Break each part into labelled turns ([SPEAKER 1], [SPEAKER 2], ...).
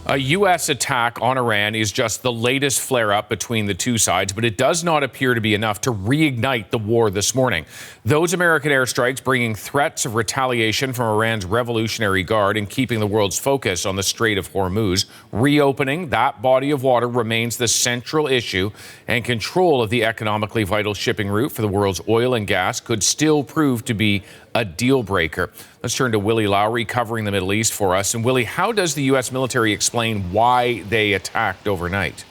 [SPEAKER 1] A U.S. attack on Iran is just the latest flare-up between the two sides, but it does not appear to be enough to reignite the war this morning. Those American airstrikes bringing threats of retaliation from Iran's Revolutionary Guard and keeping the world's focus on the Strait of Hormuz. Reopening that body of water remains the central issue, and control of the economically vital shipping route for the world's oil and gas could still prove to be a deal breaker. Let's turn to Willie Lowry covering the Middle East for us. And Willie, how does the U.S. military explain why they attacked overnight?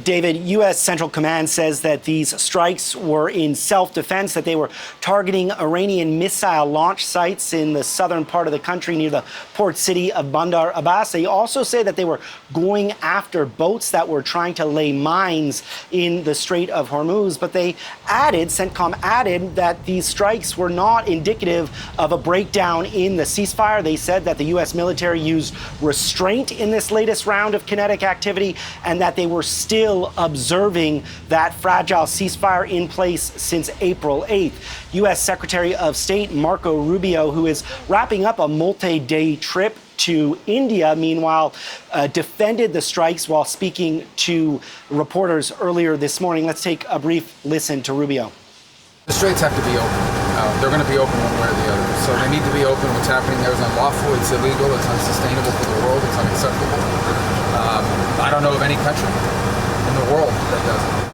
[SPEAKER 2] David, U.S. Central Command says that these strikes were in self-defense, that they were targeting Iranian missile launch sites in the southern part of the country near the port city of Bandar Abbas. They also say that they were going after boats that were trying to lay mines in the Strait of Hormuz. But they added, CENTCOM added, that these strikes were not indicative of a breakdown in the ceasefire. They said that the U.S. military used restraint in this latest round of kinetic activity and that they were still observing that fragile ceasefire in place since April 8th. U.S. Secretary of State Marco Rubio, who is wrapping up a multi-day trip to India, meanwhile, defended the strikes while speaking to reporters earlier this morning. Let's take a brief listen to Rubio.
[SPEAKER 3] The straits have to be open. They're going to be open one way or the other. So they need to be open. What's happening there is unlawful, it's illegal, it's unsustainable for the world, it's unacceptable. I don't know of any country in the world that does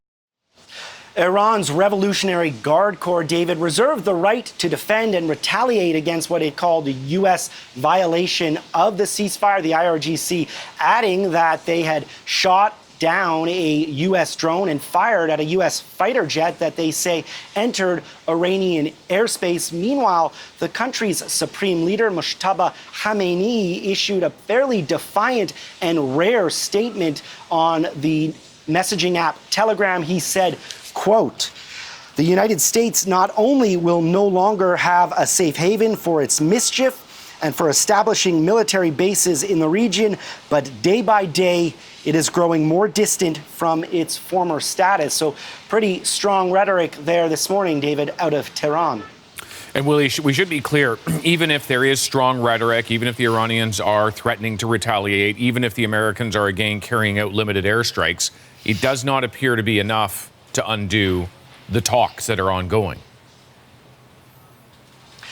[SPEAKER 3] it.
[SPEAKER 2] Iran's Revolutionary Guard Corps, David, reserved the right to defend and retaliate against what it called a U.S. violation of the ceasefire, the IRGC, adding that they had shot down a U.S. drone and fired at a U.S. fighter jet that they say entered Iranian airspace. Meanwhile, the country's supreme leader, Mojtaba Khamenei, issued a fairly defiant and rare statement on the messaging app Telegram. He said, quote, "The United States not only will no longer have a safe haven for its mischief and for establishing military bases in the region, but day by day, it is growing more distant from its former status." So pretty strong rhetoric there this morning, David, out of Tehran.
[SPEAKER 1] And Willie, we should be clear, even if there is strong rhetoric, even if the Iranians are threatening to retaliate, even if the Americans are again carrying out limited airstrikes, it does not appear to be enough to undo the talks that are ongoing.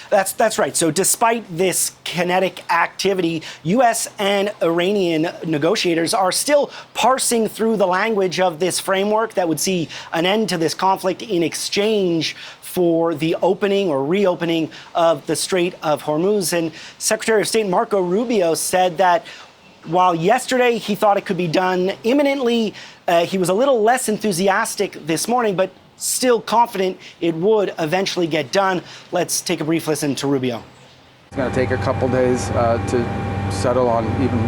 [SPEAKER 2] That's right. So despite this kinetic activity, U.S. and Iranian negotiators are still parsing through the language of this framework that would see an end to this conflict in exchange for the opening or reopening of the Strait of Hormuz. And Secretary of State Marco Rubio said that while yesterday he thought it could be done imminently, he was a little less enthusiastic this morning, but still confident it would eventually get done. Let's take a brief listen to Rubio.
[SPEAKER 3] It's going to take a couple days to settle on, even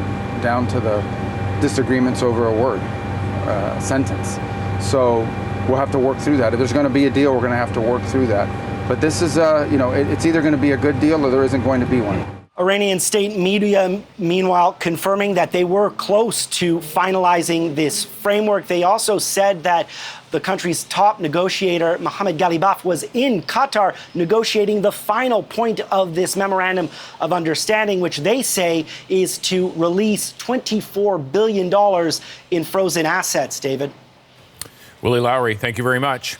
[SPEAKER 3] down to the disagreements over a word, sentence. So we'll have to work through that. If there's going to be a deal, we're going to have to work through that. But this is, it's either going to be a good deal or there isn't going to be one.
[SPEAKER 2] Iranian state media, meanwhile, confirming that they were close to finalizing this framework. They also said that the country's top negotiator, Mohammad Ghalibaf, was in Qatar negotiating the final point of this memorandum of understanding, which they say is to release $24 billion in frozen assets, David.
[SPEAKER 1] Willie Lowry, thank you very much.